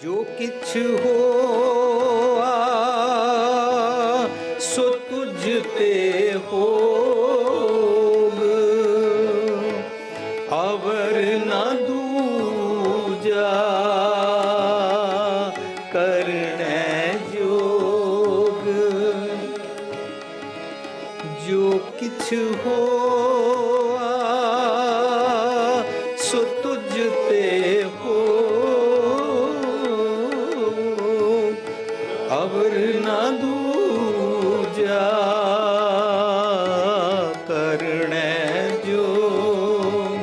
ਜੋ ਕਿਛ ਹੋਆ ਸੋ ਤੁਝ ਤੇ ਹੋਗ, ਅਵਰ ਨਾ ਦੂਜਾ ਕਰਨੈ ਜੋਗ। ਜੋ ਕਿਛ ਹੋਆ ਸੋ ਤੁਝ ਤੇ ਅਵਰ ਨਾ ਦੂਜਾ ਕਰਨੈ ਜੋਗ।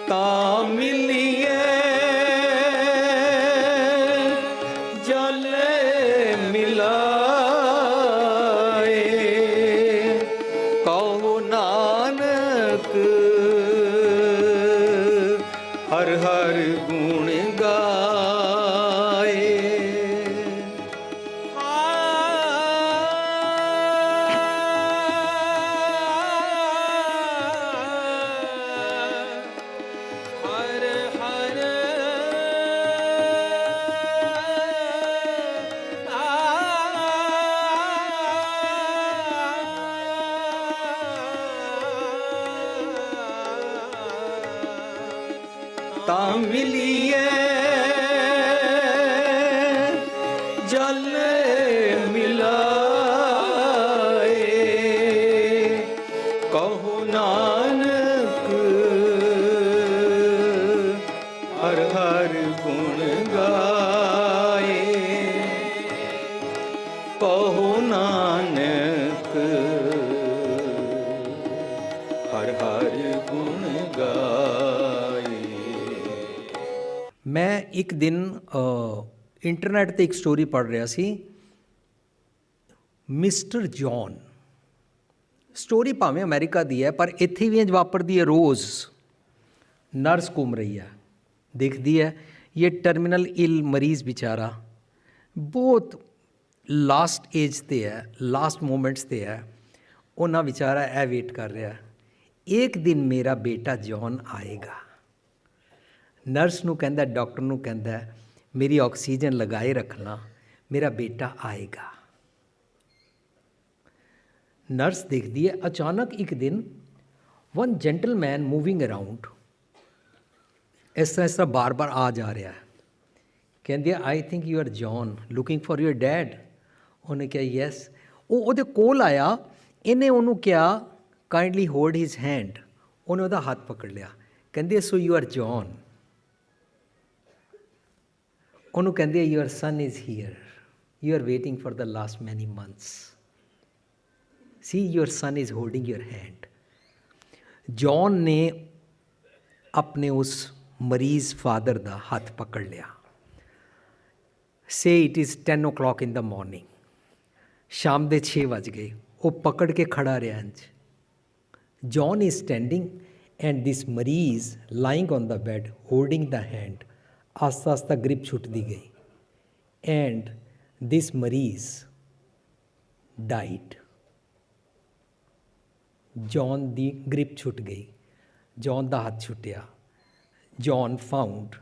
ਤਾਂ ਮਿਲੀਏ ਜਲ ਮਿਲਾਏ, ਕਹੋ ਨਾਨਕ ਹਰ ਹਰ ਗੁਣ ਗਾਏ। ਹਰ ਹਰ ਤਾਂ ਮਿਲੀਏ ਜਲ ਮਿਲਾਏ, ਕਹੋ ਨਾਨਕ ਹਰ ਹਰ ਗੁਣ ਗਾਏ। ਕਹੋ ਨਾਨਕ ਹਰ ਹਰ ਗੁਣ ਗਾਏ। ਮੈਂ ਇੱਕ ਦਿਨ ਇੰਟਰਨੈਟ ਤੇ ਇੱਕ ਸਟੋਰੀ ਪੜ੍ਹ ਰਿਹਾ ਸੀ, ਮਿਸਟਰ ਜੌਨ। ਸਟੋਰੀ ਭਾਵੇਂ ਅਮਰੀਕਾ ਦੀ ਹੈ ਪਰ ਇੱਥੇ ਵੀ ਇੰਝ ਵਾਪਰਦੀ ਹੈ। ਰੋਜ਼ ਨਰਸ ਘੁੰਮ ਰਹੀ ਹੈ, ਦੇਖਦੀ ਹੈ ਇਹ ਟਰਮੀਨਲ ਇਲ ਮਰੀਜ਼ ਵਿਚਾਰਾ ਬਹੁਤ ਲਾਸਟ ਏਜ 'ਤੇ ਹੈ, ਲਾਸਟ ਮੂਮੈਂਟਸ 'ਤੇ ਹੈ। ਉਹਨਾਂ ਵਿਚਾਰਾ ਇਹ ਵੇਟ ਕਰ ਰਿਹਾ, ਇੱਕ ਦਿਨ ਮੇਰਾ ਬੇਟਾ ਜੌਨ ਆਏਗਾ। ਨਰਸ ਨੂੰ ਕਹਿੰਦਾ, ਡਾਕਟਰ ਨੂੰ ਕਹਿੰਦਾ, ਮੇਰੀ ਆਕਸੀਜਨ ਲਗਾਏ ਰੱਖਣਾ, ਮੇਰਾ ਬੇਟਾ ਆਏਗਾ। ਨਰਸ ਦੇਖਦੀ ਹੈ ਅਚਾਨਕ ਇੱਕ ਦਿਨ ਵਨ ਜੈਂਟਲਮੈਨ ਮੂਵਿੰਗ ਅਰਾਊਂਡ, ਇਸ ਤਰ੍ਹਾਂ ਬਾਰ-ਬਾਰ ਆ ਜਾ ਰਿਹਾ ਹੈ। ਕਹਿੰਦੀ I think you are John, looking for your dad. ਉਹਨੇ ਕਿਹਾ ਯੈਸ। ਉਹ ਉਹਦੇ ਕੋਲ ਆਇਆ, ਇਹਨੇ ਉਹਨੂੰ ਕਿਹਾ ਕਾਈਂਡਲੀ ਹੋਲਡ ਹਿਜ਼ ਹੈਂਡ। ਉਹਨੇ ਉਹਦਾ ਹੱਥ ਪਕੜ ਲਿਆ। ਕਹਿੰਦੀ ਸੋ ਯੂ ਆਰ ਜੌਨ। ਉਹਨੂੰ ਕਹਿੰਦੀ your son is here, you are waiting for the last many months, see your son is holding your hand. John ਨੇ ਆਪਣੇ ਉਸ ਮਰੀਜ਼ ਫਾਦਰ ਦਾ ਹੱਥ ਪਕੜ ਲਿਆ। Say it is 10 o'clock in the morning, ਸ਼ਾਮ ਦੇ 6 ਵੱਜ ਗਏ। ਉਹ ਪਕੜ ਕੇ ਖੜਾ ਰਿਹਾ ਇੰਝ। John is standing and this ਮਰੀਜ਼ lying on the bed holding the hand. ਆਸਤਾ ਆਸਤਾ ਗ੍ਰਿਪ ਛੁੱਟਦੀ ਗਈ ਐਂਡ ਦਿਸ ਮਰੀਜ਼ ਡਾਈਡ। ਜੌਨ ਦੀ ਗ੍ਰਿਪ ਛੁੱਟ ਗਈ, ਜੌਨ ਦਾ ਹੱਥ ਛੁੱਟਿਆ। ਜੌਨ ਫਾਊਂਡ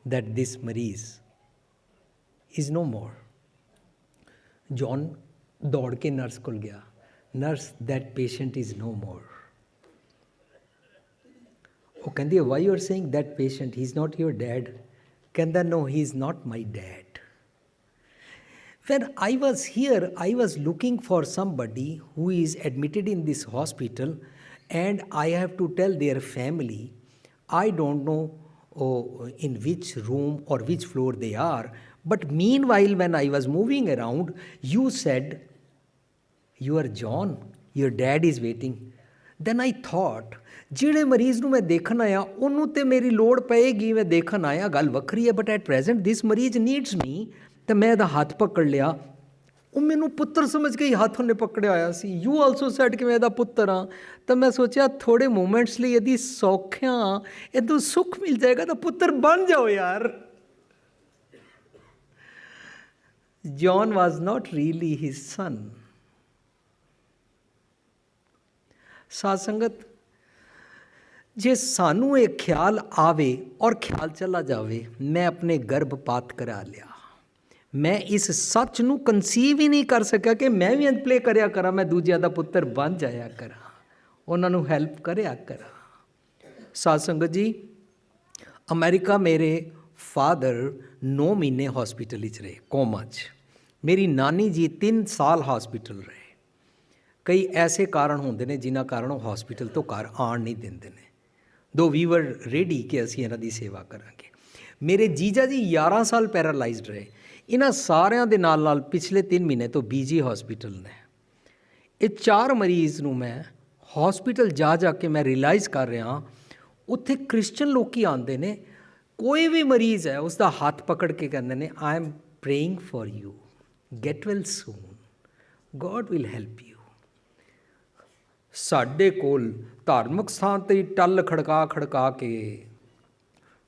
that this ਮਰੀਜ਼ is no more. ਜੌਨ ਦੌੜ ਕੇ ਨਰਸ ਕੋਲ ਗਿਆ, nurse that patient is no more. ਉਹ ਕਹਿੰਦੀ why you are saying that patient, he is not your dad? ਕਹਿੰਦਾ no, he is not my dad. When I was here, I was looking for somebody who is admitted in this hospital and I have to tell their family, I don't know in which room or which floor they are, but meanwhile when I was moving around, you said, you are John, your dad is waiting. Then I thought, ਜਿਹੜੇ ਮਰੀਜ਼ ਨੂੰ ਮੈਂ ਦੇਖਣ ਆਇਆ ਉਹਨੂੰ ਤੇ ਮੇਰੀ ਲੋੜ ਪਏਗੀ, ਮੈਂ ਦੇਖਣ ਆਇਆ ਗੱਲ ਵੱਖਰੀ ਹੈ, ਬਟ ਐਟ ਪ੍ਰੈਜ਼ੈਂਟ ਦਿਸ ਮਰੀਜ਼ ਨੀਡਸ ਮੀ। ਤਾਂ ਮੈਂ ਇਹਦਾ ਹੱਥ ਪਕੜ ਲਿਆ। ਉਹ ਮੈਨੂੰ ਪੁੱਤਰ ਸਮਝ ਕੇ ਹੀ ਹੱਥ ਉਹਨੇ ਪਕੜਿਆ ਹੋਇਆ ਸੀ। ਯੂ ਆਲਸੋ ਸੈਡ ਕਿ ਮੈਂ ਇਹਦਾ ਪੁੱਤਰ ਹਾਂ। ਤਾਂ ਮੈਂ ਸੋਚਿਆ ਥੋੜ੍ਹੇ ਮੂਮੈਂਟਸ ਲਈ ਇਹਦੀ ਸੌਖਿਆਂ ਇਹਦੋਂ ਸੁੱਖ ਮਿਲ ਜਾਏਗਾ ਤਾਂ ਪੁੱਤਰ ਬਣ ਜਾਓ ਯਾਰ। John was not really his son. ਸਾਧ ਸੰਗਤ, ਜੇ ਸਾਨੂੰ ਇਹ ਖਿਆਲ ਆਵੇ ਔਰ ਖਿਆਲ ਚਲਾ ਜਾਵੇ, ਮੈਂ ਆਪਣੇ ਗਰਭਪਾਤ ਕਰਾ ਲਿਆ, ਮੈਂ ਇਸ ਸੱਚ ਨੂੰ ਕਨਸੀਵ ਹੀ ਨਹੀਂ ਕਰ ਸਕਿਆ ਕਿ ਮੈਂ ਵੀ ਇੰਜ ਪਲੇ ਕਰਿਆ ਕਰਾਂ, ਮੈਂ ਦੂਜਿਆਂ ਦਾ ਪੁੱਤਰ ਬਣ ਜਾਇਆ ਕਰਾਂ, ਉਹਨਾਂ ਨੂੰ ਹੈਲਪ ਕਰਿਆ ਕਰਾਂ। ਸਾਧ ਸੰਗਤ ਜੀ, ਅਮਰੀਕਾ ਮੇਰੇ ਫਾਦਰ 9 ਮਹੀਨੇ ਹਸਪੀਟਲ ਵਿੱਚ ਰਹੇ, ਕੋਮਾ 'ਚ। ਮੇਰੀ ਨਾਨੀ ਜੀ 3 ਸਾਲ ਹਸਪੀਟਲ ਰਹੇ। ਕਈ ਐਸੇ ਕਾਰਨ ਹੁੰਦੇ ਨੇ ਜਿਨ੍ਹਾਂ ਕਾਰਨ ਉਹ ਹਸਪੀਟਲ ਤੋਂ ਘਰ ਆਉਣ ਨਹੀਂ ਦਿੰਦੇ ਨੇ। ਦੋ ਵੀ ਵਰ ਰੈਡੀ ਕਿ ਅਸੀਂ ਇਹਨਾਂ ਦੀ ਸੇਵਾ ਕਰਾਂਗੇ। ਮੇਰੇ ਜੀਜਾ ਜੀ 11 ਸਾਲ ਪੈਰਾਲਾਈਜ਼ਡ ਰਹੇ। ਇਹਨਾਂ ਸਾਰਿਆਂ ਦੇ ਨਾਲ ਨਾਲ ਪਿਛਲੇ 3 ਮਹੀਨੇ ਤੋਂ ਬੀਜੀ ਹਸਪੀਟਲ ਨੇ। ਇਹ 4 ਮਰੀਜ਼ ਨੂੰ ਮੈਂ ਹਸਪੀਟਲ ਜਾ ਜਾ ਕੇ ਮੈਂ ਰਿਅਲਾਈਜ਼ ਕਰ ਰਿਹਾ, ਉੱਥੇ ਕ੍ਰਿਸਚਨ ਲੋਕੀ ਆਉਂਦੇ ਨੇ, ਕੋਈ ਵੀ ਮਰੀਜ਼ ਹੈ ਉਸ ਦਾ ਹੱਥ ਪਕੜ ਕੇ ਕਹਿੰਦੇ ਨੇ, I am praying for you, get well soon, God will help you. ਸਾਡੇ ਕੋਲ ਧਾਰਮਿਕ ਸਥਾਨ 'ਤੇ ਟੱਲ ਖੜਕਾ ਖੜਕਾ ਕੇ,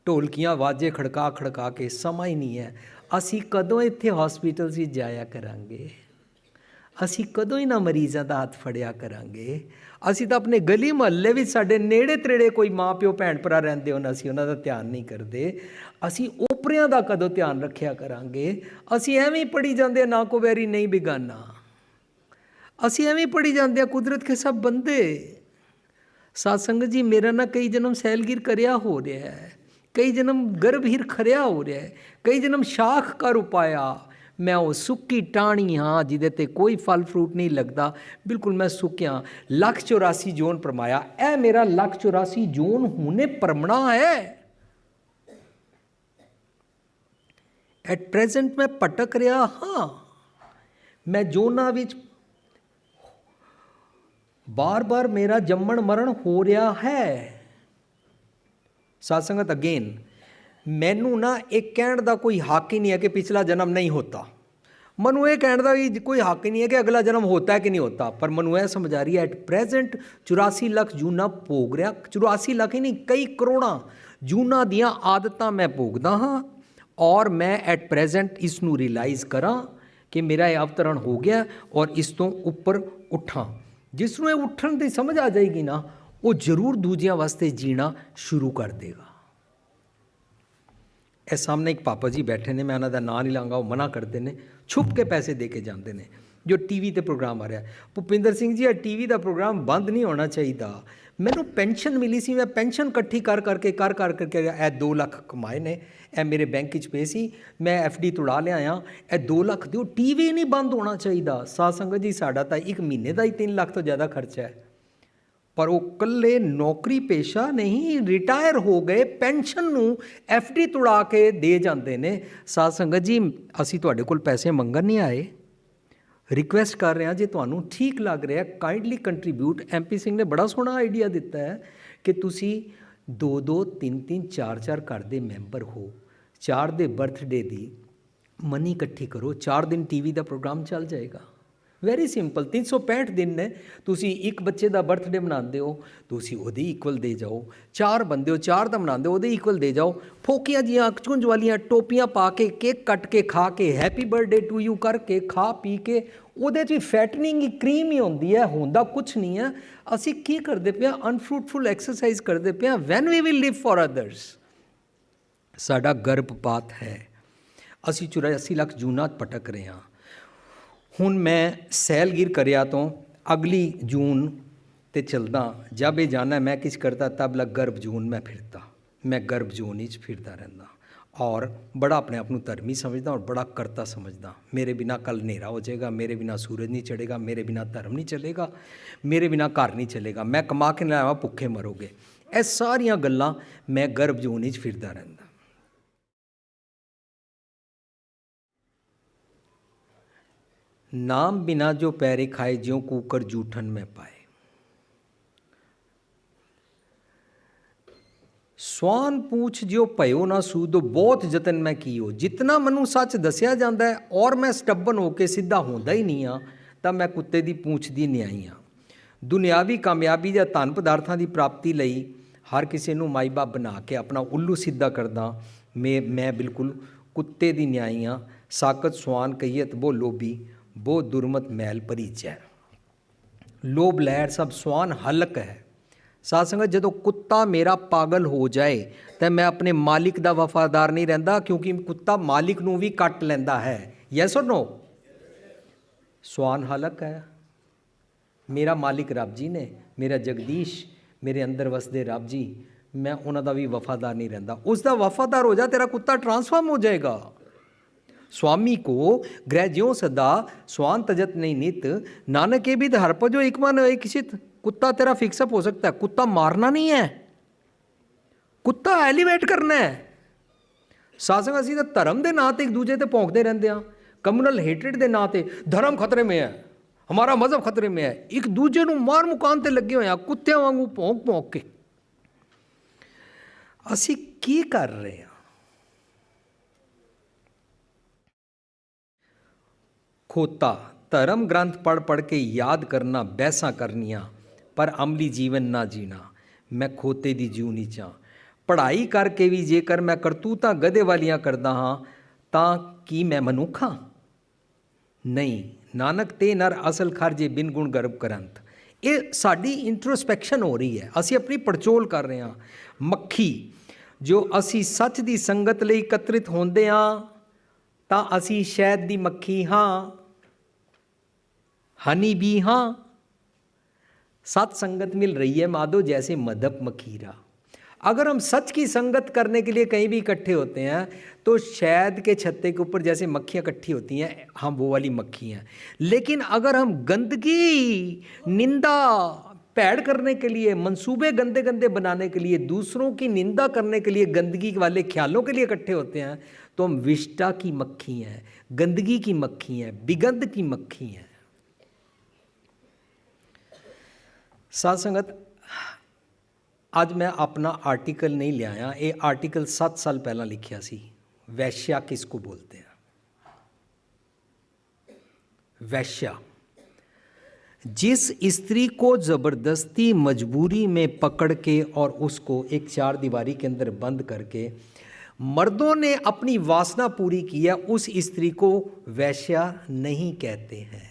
ਢੋਲਕੀਆਂ ਵਾਜੇ ਖੜਕਾ ਖੜਕਾ ਕੇ ਸਮਾਂ ਹੀ ਨਹੀਂ ਹੈ। ਅਸੀਂ ਕਦੋਂ ਇੱਥੇ ਹਸਪੀਟਲ 'ਚ ਜਾਇਆ ਕਰਾਂਗੇ? ਅਸੀਂ ਕਦੋਂ ਇਹਨਾਂ ਮਰੀਜ਼ਾਂ ਦਾ ਹੱਥ ਫੜਿਆ ਕਰਾਂਗੇ? ਅਸੀਂ ਤਾਂ ਆਪਣੇ ਗਲੀ ਮੁਹੱਲੇ ਵਿੱਚ ਸਾਡੇ ਨੇੜੇ ਤੇੜੇ ਕੋਈ ਮਾਂ ਪਿਓ ਭੈਣ ਭਰਾ ਰਹਿੰਦੇ ਹੋਣ, ਅਸੀਂ ਉਹਨਾਂ ਦਾ ਧਿਆਨ ਨਹੀਂ ਕਰਦੇ। ਅਸੀਂ ਓਪਰਿਆਂ ਦਾ ਕਦੋਂ ਧਿਆਨ ਰੱਖਿਆ ਕਰਾਂਗੇ? ਅਸੀਂ ਐਵੇਂ ਹੀ ਪੜ੍ਹੀ ਜਾਂਦੇ, ਨਾ ਕੋ ਵੈਰੀ ਨਹੀਂ ਬਿਗਾਨਾ। ਅਸੀਂ ਐਵੇਂ ਪੜ੍ਹੀ ਜਾਂਦੇ ਆ, ਕੁਦਰਤ ਕੇ ਸਭ ਬੰਦੇ। ਸਾਧ ਸੰਗਤ ਜੀ, ਮੇਰਾ ਨਾ ਕਈ ਜਨਮ ਸੈਲਗਿਰ ਕਰਿਆ ਹੋ ਰਿਹਾ ਹੈ, ਕਈ ਜਨਮ ਗਰਭਹੀਰ ਖਰਿਆ ਹੋ ਰਿਹਾ ਹੈ, ਕਈ ਜਨਮ ਸ਼ਾਖ ਕਰ ਉਪਾਇਆ। ਮੈਂ ਉਹ ਸੁੱਕੀ ਟਾਹਣੀ ਹਾਂ ਜਿਹਦੇ 'ਤੇ ਕੋਈ ਫਲ ਫਰੂਟ ਨਹੀਂ ਲੱਗਦਾ, ਬਿਲਕੁਲ ਮੈਂ ਸੁੱਕਿਆ। 184 ਜੋਨ ਪਰਮਾਇਆ, ਇਹ ਮੇਰਾ 184 ਜੋਨ ਹੁਣੇ ਪਰਮਣਾ ਹੈ। ਐਟ ਪ੍ਰੈਜ਼ੈਂਟ ਮੈਂ ਭਟਕ ਰਿਹਾ ਹਾਂ, ਮੈਂ ਜੋਨਾਂ ਵਿੱਚ ਬਾਰ-ਬਾਰ ਮੇਰਾ ਜੰਮਣ ਮਰਨ ਹੋ ਰਿਹਾ ਹੈ। ਸਾਧ ਸੰਗਤ, ਅਗੇਨ ਮੈਨੂੰ ਨਾ ਇਹ ਕਹਿਣ ਦਾ ਕੋਈ ਹੱਕ ਹੀ ਨਹੀਂ ਹੈ ਕਿ ਪਿਛਲਾ ਜਨਮ ਨਹੀਂ ਹੋਤਾ। ਮੈਨੂੰ ਇਹ ਕਹਿਣ ਦਾ ਵੀ ਕੋਈ ਹੱਕ ਹੀ ਨਹੀਂ ਹੈ ਕਿ ਅਗਲਾ ਜਨਮ ਹੋਤਾ ਹੈ ਕਿ ਨਹੀਂ ਹੋਤਾ। ਪਰ ਮੈਨੂੰ ਇਹ ਸਮਝ ਆ ਰਹੀ ਹੈ ਐਟ ਪ੍ਰੈਜ਼ੈਂਟ 84 ਲੱਖ ਜੂਨਾਂ ਭੋਗ ਰਿਹਾ। 84 ਲੱਖ ਹੀ ਨਹੀਂ, ਕਈ ਕਰੋੜਾਂ ਜੂਨਾਂ ਦੀਆਂ ਆਦਤਾਂ ਮੈਂ ਭੋਗਦਾ ਹਾਂ। ਔਰ ਮੈਂ ਐਟ ਪ੍ਰੈਜ਼ੈਂਟ ਇਸ ਨੂੰ ਰਿਅਲਾਈਜ਼ ਕਰਾਂ ਕਿ ਮੇਰਾ ਇਹ ਅਵਤਰਨ ਹੋ ਗਿਆ ਔਰ ਇਸ ਤੋਂ ਉੱਪਰ ਉੱਠਾਂ। ਜਿਸ ਨੂੰ ਇਹ ਉੱਠਣ ਦੀ ਸਮਝ ਆ ਜਾਏਗੀ ਨਾ, ਉਹ ਜ਼ਰੂਰ ਦੂਜਿਆਂ ਵਾਸਤੇ ਜੀਣਾ ਸ਼ੁਰੂ ਕਰ ਦੇਗਾ। ਇਹ ਸਾਹਮਣੇ ਇੱਕ ਪਾਪਾ ਜੀ ਬੈਠੇ ਨੇ, ਮੈਂ ਉਹਨਾਂ ਦਾ ਨਾਂ ਨਹੀਂ ਲਾਂਗਾ, ਉਹ ਮਨਾ ਕਰਦੇ ਨੇ, ਛੁਪ ਕੇ ਪੈਸੇ ਦੇ ਕੇ ਜਾਂਦੇ ਨੇ। ਜੋ ਟੀਵੀ 'ਤੇ ਪ੍ਰੋਗਰਾਮ ਆ ਰਿਹਾ, ਭੁਪਿੰਦਰ ਸਿੰਘ ਜੀ, ਇਹ ਟੀਵੀ ਦਾ ਪ੍ਰੋਗਰਾਮ ਬੰਦ ਨਹੀਂ ਹੋਣਾ ਚਾਹੀਦਾ। ਮੈਨੂੰ ਪੈਨਸ਼ਨ ਮਿਲੀ ਸੀ, ਮੈਂ ਪੈਨਸ਼ਨ ਇਕੱਠੀ ਕਰ ਕਰਕੇ ਇਹ 2 ਲੱਖ ਕਮਾਏ ਨੇ, ਇਹ ਮੇਰੇ ਬੈਂਕ ਵਿੱਚ ਪਏ ਸੀ, ਮੈਂ FD ਤੁੜਾ ਲਿਆਇਆ, ਇਹ 2 ਲੱਖ ਦਿਓ। ਟੀਵੀ ਨਹੀਂ ਬੰਦ ਹੋਣਾ ਚਾਹੀਦਾ। ਸਾਧ ਸੰਗਤ ਜੀ, ਸਾਡਾ ਤਾਂ 1 ਮਹੀਨੇ ਦਾ ਹੀ 3 ਲੱਖ ਤੋਂ ਜ਼ਿਆਦਾ ਖਰਚਾ ਹੈ। ਪਰ ਉਹ ਇਕੱਲੇ ਨੌਕਰੀ ਪੇਸ਼ਾ ਨਹੀਂ, ਰਿਟਾਇਰ ਹੋ ਗਏ, ਪੈਨਸ਼ਨ ਨੂੰ FD ਤੁੜਾ ਕੇ ਦੇ ਜਾਂਦੇ ਨੇ। ਸਾਧ ਸੰਗਤ ਜੀ, ਅਸੀਂ ਤੁਹਾਡੇ ਕੋਲ ਪੈਸੇ ਮੰਗਣ ਨਹੀਂ ਆਏ, ਰਿਕੁਐਸਟ ਕਰ ਰਹੇ ਹਾਂ, ਜੇ ਤੁਹਾਨੂੰ ਠੀਕ ਲੱਗ ਰਿਹਾ ਕਾਈਂਡਲੀ ਕੰਟਰੀਬਿਊਟ। MP ਸਿੰਘ ਨੇ ਬੜਾ ਸੋਹਣਾ ਆਈਡੀਆ ਦਿੱਤਾ ਹੈ ਕਿ ਤੁਸੀਂ 2-2, 3-3, 4-4 ਘਰ ਦੇ ਮੈਂਬਰ ਹੋ, 4 ਦੇ ਬਰਥਡੇ ਦੀ ਮਨੀ ਇਕੱਠੀ ਕਰੋ, 4 ਦਿਨ ਟੀਵੀ ਦਾ ਪ੍ਰੋਗਰਾਮ ਚੱਲ ਜਾਏਗਾ। Very simple. 365 ਦਿਨ ਨੇ, ਤੁਸੀਂ ਇੱਕ ਬੱਚੇ ਦਾ ਬਰਥਡੇ ਮਨਾਉਂਦੇ ਹੋ, ਤੁਸੀਂ ਉਹਦੇ ਇਕੁਅਲ ਦੇ ਜਾਓ। 4 ਬੰਦੇ ਹੋ, 4 ਦਾ ਮਨਾਉਂਦੇ ਹੋ, ਉਹਦੇ ਇਕੁਅਲ ਦੇ ਜਾਓ। ਫੋਕੀਆਂ ਜੀਆਂ ਚੁੰਝ ਵਾਲੀਆਂ ਟੋਪੀਆਂ ਪਾ ਕੇ, ਕੇਕ ਕੱਟ ਕੇ ਖਾ ਕੇ, ਹੈਪੀ ਬਰਥਡੇ ਟੂ ਯੂ ਕਰਕੇ ਖਾ ਪੀ ਕੇ, ਉਹਦੇ 'ਚ ਵੀ ਫੈਟਨਿੰਗ ਹੀ ਕਰੀਮ ਹੀ ਹੁੰਦੀ ਹੈ, ਹੁੰਦਾ ਕੁਛ ਨਹੀਂ ਹੈ। ਅਸੀਂ ਕੀ ਕਰਦੇ ਪਏ ਹਾਂ? ਅਨਫਰੂਟਫੁਲ ਐਕਸਰਸਾਈਜ਼ ਕਰਦੇ ਪਏ ਹਾਂ। When we will live for others. ਸਾਡਾ ਗਰਭਪਾਤ ਹੈ, ਅਸੀਂ 84 ਲੱਖ ਜੂਨਾਂ ਭਟਕ ਰਹੇ ਹਾਂ। ਹੁਣ ਮੈਂ ਸੈਲਗਿਰ ਕਰਿਆ ਤੋਂ ਅਗਲੀ ਜੂਨ ਤੇ ਚਲਦਾ, ਜਬ ਇਹ ਜਾਣਾ मैं किस करता तब लग गर्भ जून में फिरता। मैं गर्भ जून ही फिरता रहता और बड़ा अपने आप को धर्मी समझदा और बड़ा करता समझदा। मेरे बिना कल हनेरा हो जाएगा, मेरे बिना सूरज नहीं चढ़ेगा, मेरे बिना धर्म नहीं चलेगा, मेरे बिना घर नहीं चलेगा, मैं कमा के नहीं आया भुखे मरोगे। ਇਹ ਸਾਰੀਆਂ ਗੱਲਾਂ मैं गर्भ जून ही फिरता रहता। नाम बिना जो पैरे खाए, ज्यों कूकर जूठन में पाए। स्वान पूछ ज्यो भयो ना सूदो, बहुत जतन मैं कियो। जितना मनु सच दसिया जाता है और मैं स्टब्बन होके सीधा होंदा ही नहीं हाँ, तब मैं कुत्ते दी पूछ दी न्याई हाँ। दुनियावी कामयाबी या धन पदार्थां दी प्राप्ति लई हर किसी नूं माई बाप बना के अपना उल्लू सीधा करदा। मैं बिल्कुल कुत्ते दी न्याई हाँ। साकत स्वान कहियत वो लोभी, वो दुर्मत मैल परिचय। लोभ लहर सब स्वान हलक है, ਸਾਧ ਸੰਗਤ, ਜਦੋਂ ਕੁੱਤਾ ਮੇਰਾ ਪਾਗਲ ਹੋ ਜਾਏ ਤਾਂ ਮੈਂ ਆਪਣੇ ਮਾਲਿਕ ਦਾ ਵਫਾਦਾਰ ਨਹੀਂ ਰਹਿੰਦਾ, ਕਿਉਂਕਿ ਕੁੱਤਾ ਮਾਲਿਕ ਨੂੰ ਵੀ ਕੱਟ ਲੈਂਦਾ ਹੈ। ਯੈਸ ਔਰ ਨੋ? ਸਵਾਨ ਹਲਕ ਹੈ। ਮੇਰਾ ਮਾਲਿਕ ਰੱਬ ਜੀ ਨੇ, ਮੇਰਾ ਜਗਦੀਸ਼, ਮੇਰੇ ਅੰਦਰ ਵਸਦੇ ਰੱਬ ਜੀ, ਮੈਂ ਉਹਨਾਂ ਦਾ ਵੀ ਵਫਾਦਾਰ ਨਹੀਂ ਰਹਿੰਦਾ। ਉਸ ਦਾ ਵਫਾਦਾਰ ਹੋ ਜਾ, ਤੇਰਾ ਕੁੱਤਾ ਟ੍ਰਾਂਸਫਾਰਮ ਹੋ ਜਾਏਗਾ। स्वामी को ग्रह ज्यों सदा स्वान तजत नहीं नित, नानक के भी हर पर जो एक मन एक चित। कुत्ता तेरा फिक्सअप हो सकता है, कुत्ता मारना नहीं है, कुत्ता एलिवेट करना है। सासंग असी तो धर्म के नाँ एक दूजे ते भौंकते रहते हैं, कम्युनल हेट्रेड के नाँ ते धर्म खतरे में है, हमारा मजहब खतरे में है, एक दूजे को मार मुकान ते लगे हुए हैं कुत्तियां वांगू भौंक भौंक के। असी की कर रहे हैं? खोता धर्म ग्रंथ पढ़ पढ़ के याद करना, बहसा करनिया, पर अमली जीवन ना जीना। मैं खोते दी जू नहीं चाह। पढ़ाई करके भी जेकर मैं करतूतां गधे वालियां करदा हाँ तां की मैं मनुख हाँ? नहीं, नानक ते नर असल खारजे बिन गुण गर्भ करंत। ये साडी इंट्रोस्पैक्शन हो रही है, असी अपनी पड़चोल कर रहे हैं। मक्खी जो असी सच दी संगत लई एकत्रित होंदे हाँ तां असी शहद दी मक्खी हाँ, हनी भी हाँ। सत संगत मिल रही है माधो जैसे मदप मखीरा। अगर हम सच की संगत करने के लिए कहीं भी इकट्ठे होते हैं तो शहद के छत्ते के ऊपर जैसे मक्खियाँ इकट्ठी होती हैं, हम वो वाली मक्खी हैं। लेकिन अगर हम गंदगी, निंदा, पैड़ करने के लिए, मंसूबे गंदे गंदे बनाने के लिए, दूसरों की निंदा करने के लिए, गंदगी वाले ख्यालों के लिए इकट्ठे होते हैं तो हम विष्टा की मक्खी हैं, गंदगी की मक्खी हैं, बिगंध की मक्खी हैं। साध संगत, आज मैं अपना आर्टिकल नहीं लिया, ये आर्टिकल 7 साल पहला लिखिया सी। वैश्या किसको बोलते हैं? वैश्या जिस स्त्री को ज़बरदस्ती मजबूरी में पकड़ के और उसको एक 4 दीवारी के अंदर बंद करके मर्दों ने अपनी वासना पूरी की है, उस स्त्री को वैश्या नहीं कहते हैं।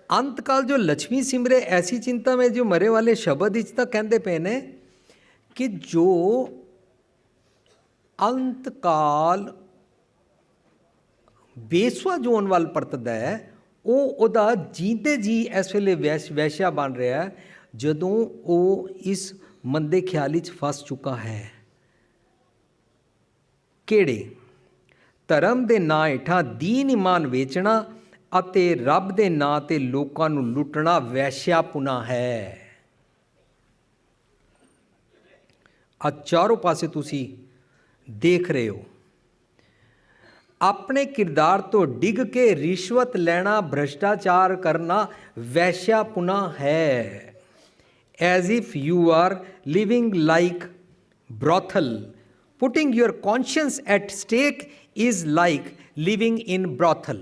अंतकाल जो लक्ष्मी सिमरे ऐसी चिंता में जो मरे वाले शब्द इतना कहते पे ने कि जो अंतकाल बेसवा जोन वाल परतदा है वो उदा जीते जी इस वेले वैश्या बन रहा है, जदों वो इस मंदे ख्याल च फस चुका है। केड़े धर्म दे नां हेठां दीन ईमान वेचना ਅਤੇ ਰੱਬ ਦੇ ਨਾਂ ਤੇ ਲੋਕਾਂ ਨੂੰ ਲੁੱਟਣਾ ਵੈਸ਼ਿਆਪੁਣਾ ਹੈ। ਆ ਚਾਰੋਂ ਪਾਸੇ ਤੁਸੀਂ ਦੇਖ ਰਹੇ ਹੋ। ਆਪਣੇ ਕਿਰਦਾਰ ਤੋਂ ਡਿੱਗ ਕੇ ਰਿਸ਼ਵਤ ਲੈਣਾ, ਭ੍ਰਿਸ਼ਟਾਚਾਰ ਕਰਨਾ ਵੈਸ਼ਿਆਪੁਣਾ ਹੈ। As if you are living like brothel, putting your conscience at stake is like living in brothel।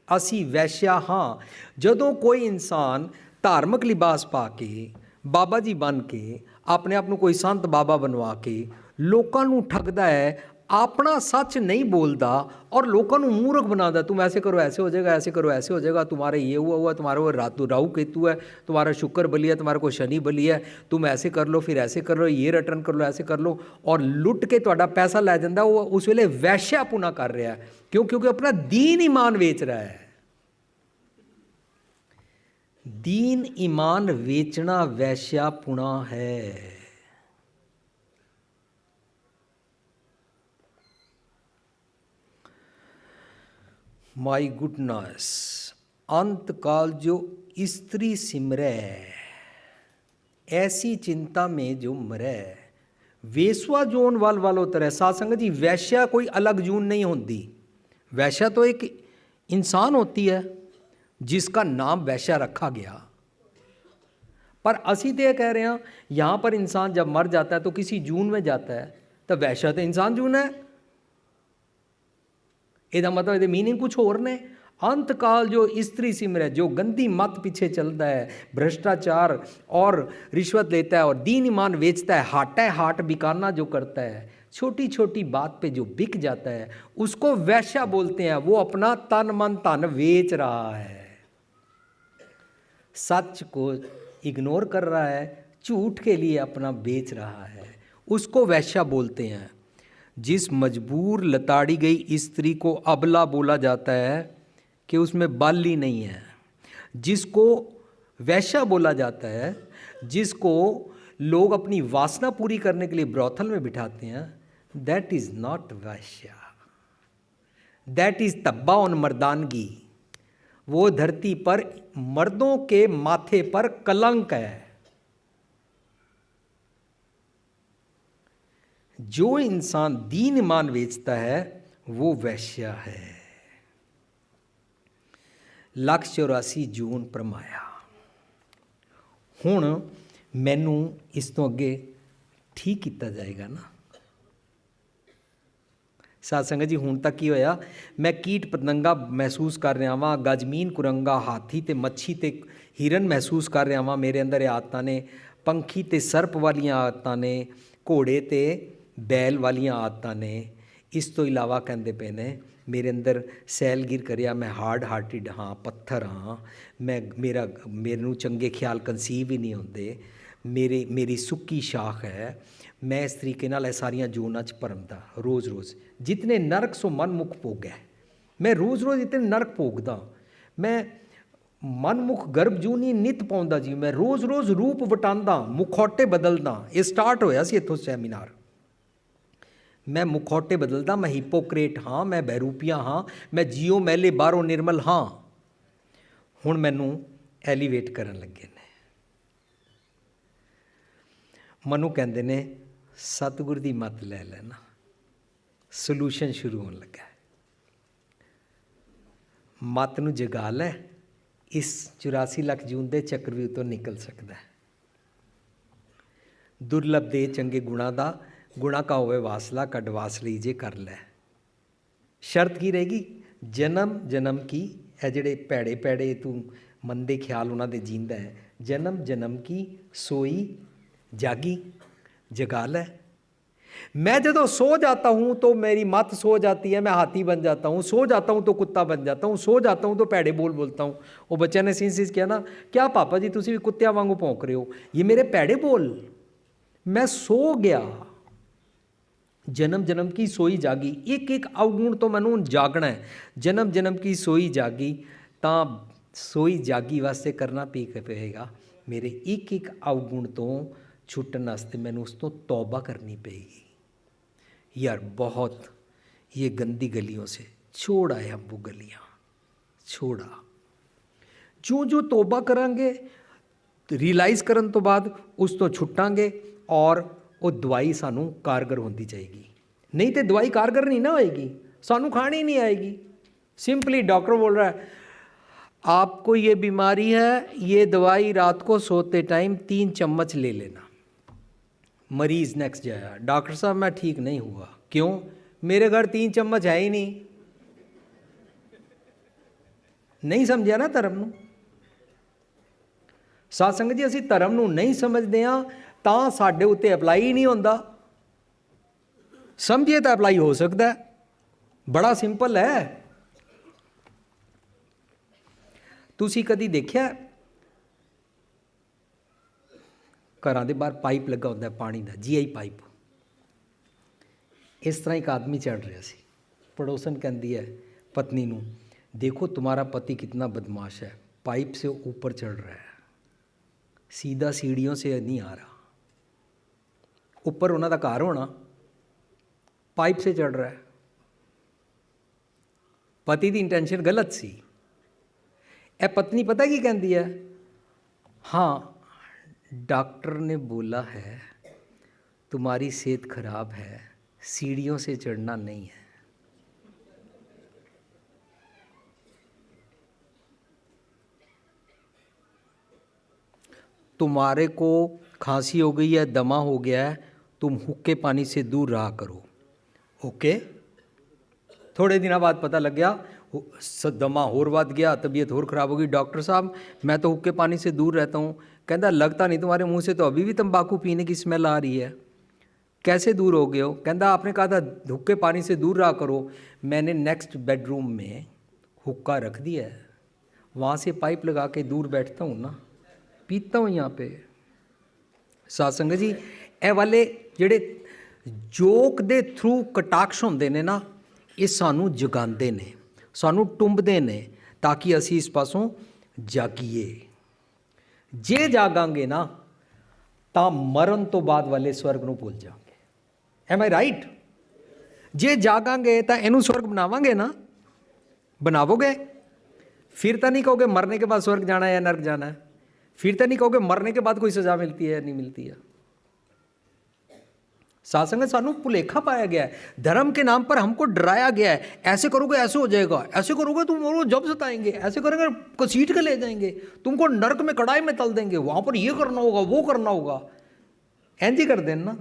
ਅਸੀਂ ਵੈਸ਼ਿਆ ਹਾਂ। ਜਦੋਂ ਕੋਈ ਇਨਸਾਨ ਧਾਰਮਿਕ ਲਿਬਾਸ ਪਾ ਕੇ, ਬਾਬਾ ਜੀ ਬਣ ਕੇ, ਆਪਣੇ ਆਪ ਨੂੰ ਕੋਈ ਸੰਤ ਬਾਬਾ ਬਣਵਾ ਕੇ ਲੋਕਾਂ ਨੂੰ ਠੱਗਦਾ ਹੈ, अपना सच नहीं बोलता और लोगों को मूर्ख बनाता, तुम ऐसे करो ऐसे हो जाएगा, ऐसे करो ऐसे हो जाएगा, तुम्हारे ये हुआ, तुम्हारा वो राहु केतु है, तुम्हारा शुक्र बली है, तुम्हारा कोई शनि बली है, तुम ऐसे कर लो, फिर ऐसे कर लो, ये रिटर्न कर लो, ऐसे कर लो, और लुट के तुहाडा पैसा लै जांदा। वो उस वेले वैश्यापुना कर रहा है। क्यों? क्योंकि अपना दीन ईमान बेच रहा है। दीन ईमान बेचना वैश्यापुना है। माई गुडनेस, अंतकाल जो स्त्री सिमरै, ऐसी चिंता में जो मरै, वेसवा जोन वाल उतरै। सत्संग जी, वैश्या कोई अलग जून नहीं होती। वैश्या तो एक इंसान होती है जिसका नाम वैश्या रखा गया। पर असी तो यह कह रहे हैं, यहाँ पर इंसान जब मर जाता है तो किसी जून में जाता है, तो वैश्या तो इंसान जून है। ਇਹਦਾ मतलब ਇਹਦੇ मीनिंग कुछ होर ने। अंतकाल जो स्त्री सिमर है, जो गंदी मत पीछे चलता है, भ्रष्टाचार और रिश्वत लेता है और दीन ईमान बेचता है, हाट है हाट बिकाना जो करता है, छोटी छोटी बात पे जो बिक जाता है उसको वैश्या बोलते हैं। वो अपना तन मन धन बेच रहा है, सच को इग्नोर कर रहा है, झूठ के लिए अपना बेच रहा है, उसको वैश्या बोलते हैं। जिस मजबूर लताड़ी गई स्त्री को अबला बोला जाता है कि उसमें बल ही नहीं है। जिसको वैश्या बोला जाता है, जिसको लोग अपनी वासना पूरी करने के लिए ब्रॉथल में बिठाते हैं, दैट इज़ नॉट वैश्या, दैट इज़ तब्बा ऑन मर्दानगी। वो धरती पर मर्दों के माथे पर कलंक है। जो इंसान दीन ईमान बेचता है वो वैश्या है। 184 जून परमाया। हुण मैनू इस तो अगे ठीक किया जाएगा ना। साध संगत जी, हुण तक की होया, मैं कीट पतंगा महसूस कर रहा वां, गजमीन कुरंगा हाथी ते मच्छी ते हिरन महसूस कर रहा वां। मेरे अंदर आदतां ने पंखी ते सर्प वालियां आदतां ने, घोड़े ते बैल वालियां आदतां ने। इस तो इलावा कहते पे ने मेरे अंदर सैलगिर करिया, मैं हार्ड हार्टिड हाँ, पत्थर हाँ, मेरे चंगे ख्याल कंसीव ही नहीं होंदे, मेरी सुक्की शाख है। मैं इस तरीके नाल ये सारियां जोनां च भरमदा रोज़ रोज़। जितने नरक सो मन मुख भोगै, मैं रोज़ रोज़ इतने नरक भोगदा। मैं मनमुख गर्भ जूनी नित पाउंदा जी, मैं रोज़ रोज़ रूप वटांदा, मुखौटे बदलदा। ये स्टार्ट होया सी इत्थों सैमीनार। मैं मुखौटे बदलदा, मैं हिपोक्रेट हाँ, मैं बहरूपिया हाँ, मैं जियो मैले बाहरों निर्मल हाँ। हुण मैनू एलीवेट करन लगे ने। मनु कहंदे ने सतगुर दी मत लै लेना, सलूशन शुरू होने लगा। मत नू जगा लै, इस 84 ਲੱਖ जून के चक्रव्यूह तो निकल सकता है। दुर्लभ दे चंगे गुणा का, गुणा का होवे वासला, कड वास लीजे कर लै। शर्त की रहेगी? जन्म जन्म की, है जिहड़े भैड़े भैड़े तू मंदे ख्याल उन्हां दे जींदा है, जन्म जन्म की सोई जागी, जगा लै। मैं जदों सो जाता हूँ तो मेरी मत सो जाती है, मैं हाथी बन जाता हूँ, सो जाता हूँ तो कुत्ता बन जाता हूँ, सो जाता हूँ तो भैड़े बोल बोलता हूँ। वो बच्चे ने सींस किया ना, क्या पापा जी तुसी भी कुत्तियां वांगू भौंक रहे हो, ये मेरे भैड़े बोल। मैं सो गया, जन्म जन्म की सोई जागी। एक एक अवगुण तो मैनू जागना है। जन्म जन्म की सोई जागी, तां सोई जागी वास्ते करना पेगा मेरे एक एक अवगुण तो छुट्टन वास्ते मैनू उस तो तौबा करनी पेगी। यार बहुत ये गंदी गलियों से छोड़ आए हम, वो गलियाँ छोड़ा। जो जो तौबा करांगे, रियलाइज़ करन तो बाद उस तो छुट्टांगे और वो दवाई सानू कारगर होती जाएगी। नहीं तो दवाई कारगर नहीं ना होएगी, सानू खानी नहीं आएगी। सिंपली डॉक्टर बोल रहा है आपको ये बीमारी है, ये दवाई रात को सोते टाइम 3 चम्मच ले लेना। मरीज़ नेक्स्ट जाया, डॉक्टर साहब मैं ठीक नहीं हुआ। क्यों? मेरे घर 3 चम्मच है ही नहीं समझिया ना धर्म नूं। साध संगत जी, असीं धर्म नूं नहीं समझदे हां तां साडे उत्ते अप्लाई ही नहीं होंदा। समझिए तो अप्लाई हो सकता है, बड़ा सिंपल है। तुसीं कदी देखिया घरां दे बाहर पाइप लगा होंदा पानी का, GI पाइप। इस तरह एक आदमी चढ़ रहा सी, पड़ोसन कहती है पत्नी नूं, देखो तुम्हारा पति कितना बदमाश है, पाइप से ऊपर चढ़ रहा है, सीधा सीढ़ियों से नहीं आ रहा। ऊपर उन्हां दा घर होना, पाइप से चढ़ रहा है। पति की इंटेंशन गलत सी। ए पत्नी पता की कहती है, हाँ डॉक्टर ने बोला है तुम्हारी सेहत खराब है, सीढ़ियों से चढ़ना नहीं है। तुम्हारे को खांसी हो गई है, दमा हो गया है, तुम हुक्के पानी से दूर रहा करो। ओके, थोड़े दिनों बाद पता लग गया दमा होर वध गया, तबीयत होर ख़राब हो गई। डॉक्टर साहब मैं तो हुक्के पानी से दूर रहता हूँ। कहता लगता नहीं, तुम्हारे मुंह से तो अभी भी तंबाकू पीने की स्मेल आ रही है। कैसे दूर हो गए हो? कहता आपने कहा था हुक्के पानी से दूर रहा करो, मैंने नेक्स्ट बेडरूम में हुक्का रख दिया है, वहाँ से पाइप लगा के दूर बैठता हूँ ना, पीता हूँ यहाँ पे। साध संगत जी, ਇਹ ਵਾਲੇ ਜਿਹੜੇ ਜੋਕ ਦੇ ਥਰੂ ਕਟਾਕਸ਼ ਹੁੰਦੇ ਨੇ ਨਾ, ਇਹ ਸਾਨੂੰ ਜਗਾਉਂਦੇ ਨੇ, ਸਾਨੂੰ ਟੁੰਬਦੇ ਨੇ ਤਾਂ ਕਿ ਅਸੀਂ ਇਸ ਪਾਸੋਂ ਜਾਗੀਏ। ਜੇ ਜਾਗਾਂਗੇ ਨਾ ਤਾਂ ਮਰਨ ਤੋਂ ਬਾਅਦ ਵਾਲੇ ਸਵਰਗ ਨੂੰ ਭੁੱਲ ਜਾਵਾਂਗੇ। M I right? ਜੇ ਜਾਗਾਂਗੇ ਤਾਂ ਇਹਨੂੰ ਸਵਰਗ ਬਣਾਵਾਂਗੇ ਨਾ, ਬਣਾਵੋਗੇ? फिर तो नहीं कहोगे मरने के बाद स्वर्ग जाना है या नर्क जाना है, फिर तो नहीं कहोगे मरने के बाद कोई सज़ा मिलती है या नहीं मिलती है। साध संगत सानू भुलेखा पाया गया है, धर्म के नाम पर हमको डराया गया है, ऐसे करोगे ऐसे हो जाएगा, ऐसे करोगे तुम वो जब सताएंगे, ऐसे करेंगे घसीट के ले जाएंगे, तुमको नर्क में कढ़ाई में तल देंगे, वहाँ पर ये करना होगा वो करना होगा, ऐसे कर देना।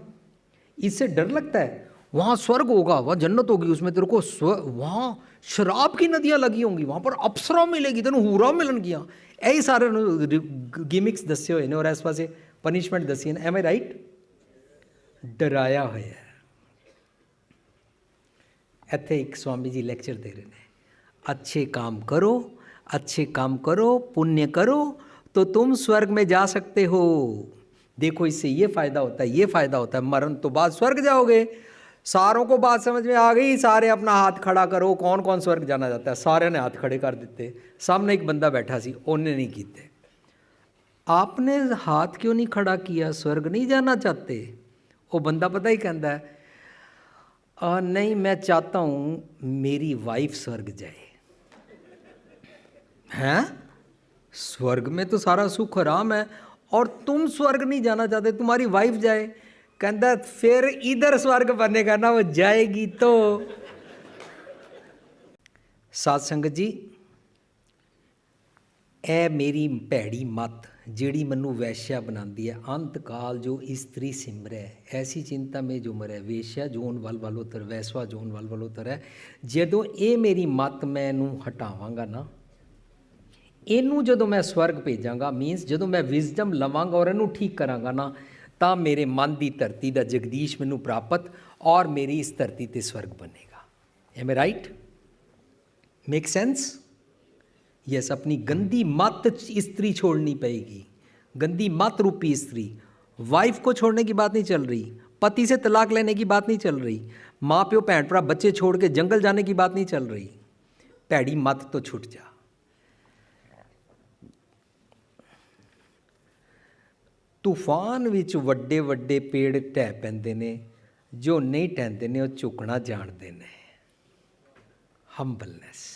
इससे डर लगता है। वहाँ स्वर्ग होगा, वहाँ जन्नत होगी, उसमें तेरे को वहाँ शराब की नदियाँ लगी होंगी, वहाँ पर अप्सरा मिलेगी, तेन हूरा मिलनगियाँ, यही सारे गिमिक्स दसे हुए ने और इस पासे पनिशमेंट दसी है। एम आई राइट? डराया होया है। ਇੱਥੇ एक स्वामी जी लेक्चर दे रहे हैं, अच्छे काम करो, अच्छे काम करो, पुण्य करो तो तुम स्वर्ग में जा सकते हो। देखो इससे ये फ़ायदा होता है, ये फ़ायदा होता है, मरण तो बाद स्वर्ग जाओगे। सारों को बात समझ में आ गई? सारे अपना हाथ खड़ा करो, कौन कौन स्वर्ग जाना चाहता है? सारे ने हाथ खड़े कर दिते। सामने एक बंदा बैठा सी, उन्हें नहीं कीते। आपने हाथ क्यों नहीं खड़ा किया? स्वर्ग नहीं जाना चाहते? वो बंदा पता ही कहता है, नहीं मैं चाहता हूँ मेरी वाइफ स्वर्ग जाए। हैं? स्वर्ग में तो सारा सुख आराम है और तुम स्वर्ग नहीं जाना चाहते, तुम्हारी वाइफ जाए। कहता फिर इधर स्वर्ग बनेगा ना, वो जाएगी तो। साध संगत जी, ए मेरी भैड़ी मत ਜਿਹੜੀ ਮੈਨੂੰ ਵੈਸ਼ਿਆ ਬਣਾਉਂਦੀ ਹੈ, ਅੰਤ ਕਾਲ ਜੋ ਇਸਤਰੀ ਸਿਮਰੈ ਐਸੀ ਚਿੰਤਾ ਮੇ ਜੋ ਮਰੈ, ਵੇਸ਼ਿਆ ਜੋਨ ਵੱਲ ਵੱਲ ਉਤਰ, ਵੈਸਵਾ ਜੋਨ ਵੱਲ ਵੱਲ ਉਤਰ ਹੈ। ਜਦੋਂ ਇਹ ਮੇਰੀ ਮਤ ਮੈਂ ਇਹਨੂੰ ਹਟਾਵਾਂਗਾ ਨਾ, ਇਹਨੂੰ ਜਦੋਂ ਮੈਂ ਸਵਰਗ ਭੇਜਾਂਗਾ, ਮੀਨਸ ਜਦੋਂ ਮੈਂ ਵਿਜ਼ਡਮ ਲਵਾਂਗਾ ਔਰ ਇਹਨੂੰ ਠੀਕ ਕਰਾਂਗਾ ਨਾ, ਤਾਂ ਮੇਰੇ ਮਨ ਦੀ ਧਰਤੀ ਦਾ ਜਗਦੀਸ਼ ਮੈਨੂੰ ਪ੍ਰਾਪਤ ਔਰ ਮੇਰੀ ਇਸ ਧਰਤੀ 'ਤੇ ਸਵਰਗ ਬਣੇਗਾ। M I right? Make sense? Yes, अपनी गंदी मत स्त्री छोड़नी पड़ेगी, गंदी मत रूपी स्त्री। वाइफ को छोड़ने की बात नहीं चल रही, पति से तलाक लेने की बात नहीं चल रही, माँ प्यो भैन भरा बच्चे छोड़ के जंगल जाने की बात नहीं चल रही। भैड़ी मत तो छुट जा। तूफान विच वड्डे वड्डे पेड़ ढह पैंदे ने, जो नहीं ढहंदे ने वो झुकना जाणदे ने। हंबलनेस।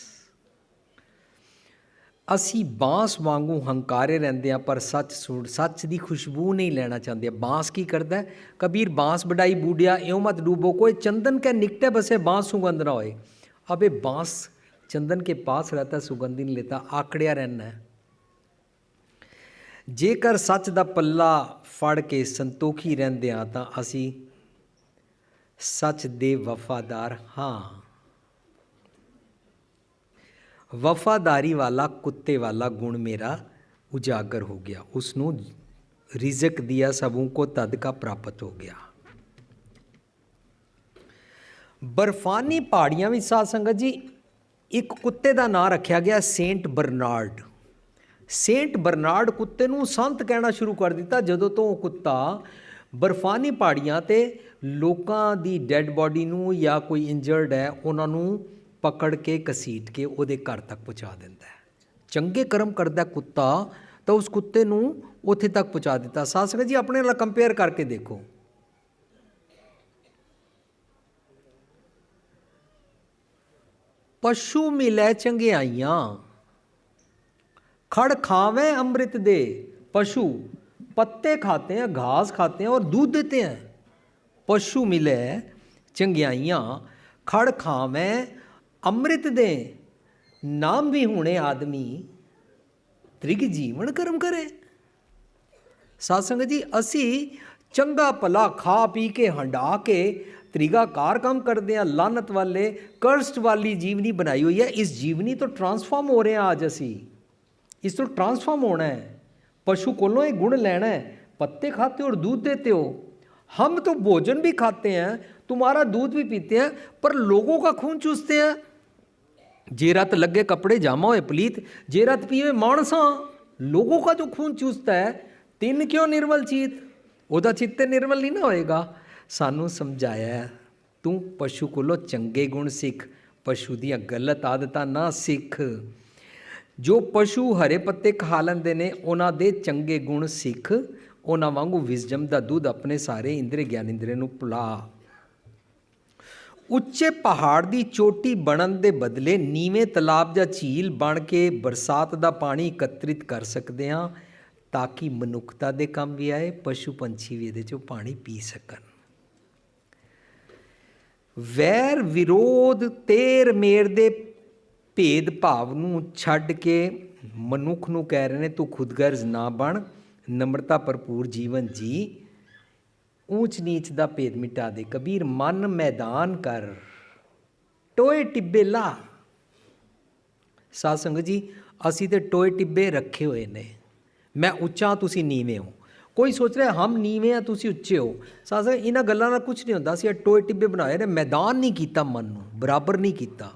ਅਸੀਂ ਬਾਂਸ ਵਾਂਗੂ ਹੰਕਾਰੇ ਰਹਿੰਦੇ ਹਾਂ, ਪਰ ਸੱਚ ਦੀ ਖੁਸ਼ਬੂ ਨਹੀਂ ਲੈਣਾ ਚਾਹੁੰਦੇ। ਬਾਂਸ ਕੀ ਕਰਦਾ ਹੈ? ਕਬੀਰ ਬਾਂਸ ਬੜਾਈ ਬੂढ़िया ਇਉਂ ਮਤ डूबो, कोई चंदन के निकटे बसे बांस सुगंध ना होए। अबे बांस चंदन के पास रहता, सुगंध ही नहीं लेता, आकड़िया रहना है। जेकर सच ਦਾ ਪੱਲਾ ਫੜ ਕੇ ਸੰਤੋਖੀ ਰਹਿੰਦੇ ਹਾਂ ਤਾਂ ਅਸੀਂ ਸੱਚ ਦੇ ਵਫਾਦਾਰ ਹਾਂ। वफादारी वाला कुत्ते वाला गुण मेरा उजागर हो गया, उसनों रिजक दिया सबों को तद का प्राप्त हो गया। बर्फानी पहाड़ियां में साध संगत जी एक कुत्ते का नाम रखा गया सेंट बरनार्ड। सेंट बरनार्ड कुत्ते नूं संत कहना शुरू कर दिता जदों तो कुत्ता बर्फानी पहाड़ियां ते लोकां दी डेड बॉडी नूं या कोई इंजर्ड है उन्हां नूं पकड़ के घसीट के ਉਹਦੇ ਘਰ ਤੱਕ ਪਹੁੰਚਾ ਦਿੰਦਾ ਹੈ। ਚੰਗੇ ਕਰਮ ਕਰਦਾ ਕੁੱਤਾ ਤਾਂ ਉਸ ਕੁੱਤੇ ਨੂੰ ਉੱਥੇ ਤੱਕ ਪਹੁੰਚਾ ਦਿੱਤਾ। ਸਾਧ ਸੰਗਤ ਜੀ ਆਪਣੇ ਨਾਲ ਕੰਪੇਅਰ ਕਰਕੇ ਦੇਖੋ। ਪਸ਼ੂ ਮਿਲੇ ਚੰਗਿਆਈਆਂ, खड़ खावे अमृत दे। पशु पत्ते खाते हैं, घास खाते हैं और दूध देते हैं। पशु मिले चंगियाइयाँ, खड़ खावे अमृत दे। नाम भी होने आदमी त्रिग जीवन कर्म करे। साध संगत जी असी चंगा भला खा पी के हंडा के त्रिगाकार काम करते हैं, लानत वाले कर्स्ट वाली जीवनी बनाई हुई है। इस जीवनी तो ट्रांसफॉर्म हो रहे हैं आज असी, इस तो ट्रांसफॉर्म होना है। पशु कोलों ये गुण लेना है, पत्ते खाते हो और दूध देते हो। हम तो भोजन भी खाते हैं, तुम्हारा दूध भी पीते हैं, पर लोगों का खून चूसते हैं। जे रत लगे कपड़े जामा होए पलीत, जे रत पीवे मानसा। लोगों का जो खून चूसता है, तिन क्यों निर्मल चीत, ਉਹਦਾ ਚਿੱਤ ਤੇ ਨਿਰਮਲ ਨਹੀਂ ਨਾ ਹੋਏਗਾ। ਸਾਨੂੰ ਸਮਝਾਇਆ ਤੂੰ ਪਸ਼ੂ ਕੋਲੋਂ ਚੰਗੇ ਗੁਣ ਸਿੱਖ, ਪਸ਼ੂ ਦੀਆਂ ਗਲਤ ਆਦਤਾਂ ਨਾ ਸਿੱਖ। ਜੋ ਪਸ਼ੂ ਹਰੇ ਪੱਤੇ ਖਾ ਲੈਂਦੇ ਨੇ ਉਹਨਾਂ ਦੇ ਚੰਗੇ ਗੁਣ ਸਿੱਖ, ਉਹਨਾਂ ਵਾਂਗੂ ਵਿਜ਼ਡਮ ਦਾ ਦੁੱਧ ਆਪਣੇ ਸਾਰੇ ਇੰਦਰੇ ਗਿਆਨ ਇੰਦਰੇ ਨੂੰ ਪਿਲਾ। ਉੱਚੇ ਪਹਾੜ ਦੀ ਚੋਟੀ ਬਣਨ ਦੇ ਬਦਲੇ ਨੀਵੇਂ ਤਲਾਬ ਜਾਂ ਝੀਲ ਬਣ ਕੇ ਬਰਸਾਤ ਦਾ ਪਾਣੀ ਇਕੱਤਰਿਤ ਕਰ ਸਕਦੇ ਹਾਂ, ਤਾਂ ਕਿ ਮਨੁੱਖਤਾ ਦੇ ਕੰਮ ਵੀ ਆਏ, ਪਸ਼ੂ ਪੰਛੀ ਵੀ ਇਹਦੇ 'ਚੋਂ ਪਾਣੀ ਪੀ ਸਕਣ। ਵੈਰ ਵਿਰੋਧ ਤੇਰ ਮੇਰ ਦੇ ਭੇਦ ਭਾਵ ਨੂੰ ਛੱਡ ਕੇ ਮਨੁੱਖ ਨੂੰ ਕਹਿ ਰਹੇ ਨੇ ਤੂੰ ਖੁਦਗਰਜ਼ ਨਾ ਬਣ, ਨਮਰਤਾ ਭਰਪੂਰ ਜੀਵਨ ਜੀ, ਊਚ ਨੀਚ ਦਾ ਭੇਦ ਮਿਟਾ ਦੇ। ਕਬੀਰ ਮਨ ਮੈਦਾਨ ਕਰ, ਟੋਏ ਟਿੱਬੇ ਲਾ। ਸਾਧ ਸੰਗਤ ਜੀ, ਅਸੀਂ ਤੇ ਟੋਏ ਟਿੱਬੇ ਰੱਖੇ ਹੋਏ ਨੇ। ਮੈਂ ਉੱਚਾ, ਤੁਸੀਂ ਨੀਵੇਂ ਹੋ। ਕੋਈ ਸੋਚ ਰਿਹਾ ਹਮ ਨੀਵੇਂ ਆ, ਤੁਸੀਂ ਉੱਚੇ ਹੋ। ਸਾਧ ਸੰਗਤ, ਇਹਨਾਂ ਗੱਲਾਂ ਨਾਲ ਕੁਝ ਨਹੀਂ ਹੁੰਦਾ। ਅਸੀਂ ਇਹ ਟੋਏ ਟਿੱਬੇ ਬਣਾਏ ਨੇ, ਮੈਦਾਨ ਨਹੀਂ ਕੀਤਾ, ਮਨ ਨੂੰ ਬਰਾਬਰ ਨਹੀਂ ਕੀਤਾ।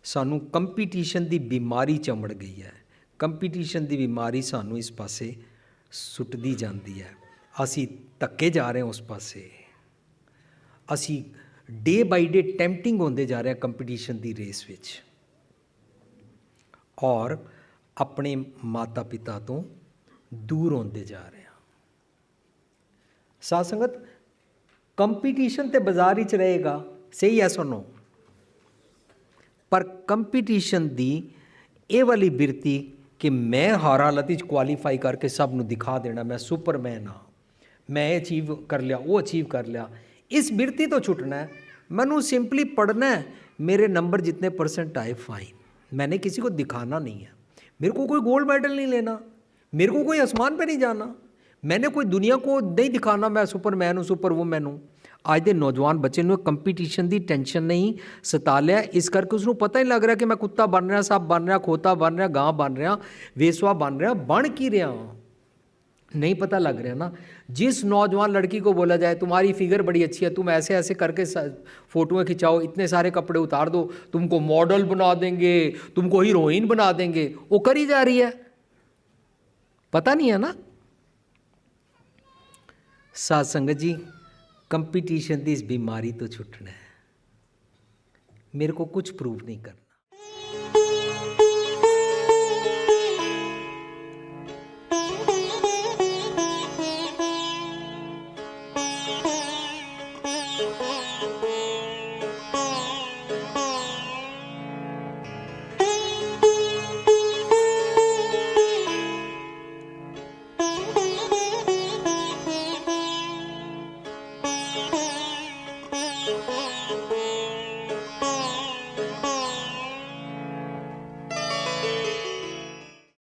ਸਾਨੂੰ ਕੰਪੀਟੀਸ਼ਨ ਦੀ ਬਿਮਾਰੀ ਚਮੜ ਗਈ ਹੈ। ਕੰਪੀਟੀਸ਼ਨ ਦੀ ਬਿਮਾਰੀ ਸਾਨੂੰ ਇਸ ਪਾਸੇ ਸੁੱਟਦੀ ਜਾਂਦੀ ਹੈ। ਅਸੀਂ ਧੱਕੇ ਜਾ ਰਹੇ ਹਾਂ ਉਸ ਪਾਸੇ। ਅਸੀਂ ਡੇ ਬਾਈ ਡੇ ਟੈਂਪਟਿੰਗ ਹੁੰਦੇ ਜਾ ਰਹੇ ਹਾਂ ਕੰਪੀਟੀਸ਼ਨ ਦੀ ਰੇਸ ਵਿੱਚ, ਔਰ ਆਪਣੇ ਮਾਤਾ ਪਿਤਾ ਤੋਂ ਦੂਰ ਹੁੰਦੇ ਜਾ ਰਹੇ ਹਾਂ। ਸਾਧ ਸੰਗਤ, ਕੰਪੀਟੀਸ਼ਨ ਤੇ ਬਾਜ਼ਾਰ ਵਿੱਚ ਰਹੇਗਾ, ਸਹੀ ਹੈ ਸੁਣੋ, ਪਰ ਕੰਪੀਟੀਸ਼ਨ ਦੀ ਇਹ ਵਾਲੀ ਬਿਰਤੀ ਕਿ ਮੈਂ ਹਰ ਹਾਲਤ ਵਿੱਚ ਕੁਆਲੀਫਾਈ ਕਰਕੇ ਸਭ ਨੂੰ ਦਿਖਾ ਦੇਣਾ ਮੈਂ ਸੁਪਰਮੈਨ ਹਾਂ, ਮੈਂ ਇਹ ਅਚੀਵ ਕਰ ਲਿਆ, ਉਹ ਅਚੀਵ ਕਰ ਲਿਆ, ਇਸ ਬਿਰਤੀ ਤੋਂ ਛੁੱਟਣਾ ਹੈ। ਮੈਨੂੰ ਸਿੰਪਲੀ पढ़ना है, मेरे नंबर जितने परसेंट आए फाइन, मैंने किसी को दिखाना नहीं है, मेरे को कोई गोल्ड मेडल नहीं लेना, मेरे को कोई आसमान पे नहीं जाना, मैंने कोई दुनिया को नहीं दिखाना मैं सुपरमैन हूँ, सुपर वूमैन हूँ। ਅੱਜ ਦੇ ਨੌਜਵਾਨ ਬੱਚੇ ਨੂੰ ਕੰਪੀਟੀਸ਼ਨ ਦੀ ਟੈਨਸ਼ਨ ਨਹੀਂ ਸਤਾ ਲਿਆ, ਇਸ ਕਰਕੇ ਉਸਨੂੰ ਪਤਾ ਹੀ ਲੱਗ ਰਿਹਾ ਕਿ ਮੈਂ ਕੁੱਤਾ ਬਣ ਰਿਹਾ, ਸੱਪ ਬਣ ਰਿਹਾ, ਖੋਤਾ ਬਣ ਰਿਹਾ, ਗਾਂ ਬਣ ਰਿਹਾ, ਵੇਸਵਾ ਬਣ ਰਿਹਾ, ਬਣ ਕੀ ਰਿਹਾ नहीं पता लग रहा ना। जिस नौजवान लड़की को बोला जाए तुम्हारी फिगर बड़ी अच्छी है, तुम ऐसे ऐसे करके फ़ोटोएं खिंचाओ, इतने सारे कपड़े उतार दो, तुमको मॉडल बना देंगे, तुमको हीरोइन बना देंगे, वो करी जा रही है, पता नहीं है ना। साध संगत जी, कंपटीशन की इस बीमारी तो छुटना है, मेरे को कुछ प्रूव नहीं करना।